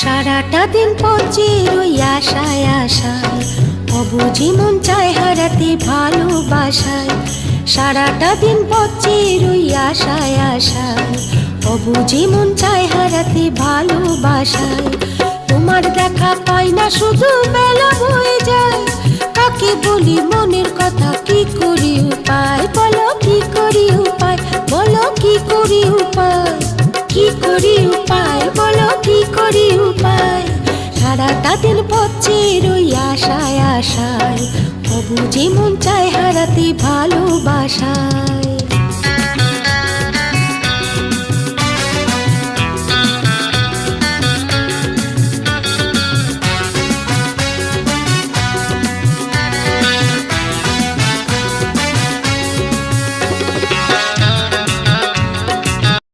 সারাটা দিন পচে রই আশায় আশায়, অবুঝি মন চায় হারাতে ভালোবাসায়। সারাটা দিন পচে রই আশায় আশায়, অবুঝি মন চায় হারাতে ভালোবাসায়। তোমার দেখা পাই না শুধু বেলা হয়ে যায়, কাকে বলি মনের কথা, কি করি উপায় বলো, কি করি উপায় বলো, কি করি উপায়, কি করি উপায় বলো, কি করি উপায়। সারাটা দিন পচে রই আশায় আশায়, অবুঝি মন চায় হারাতে ভালোবাসায়।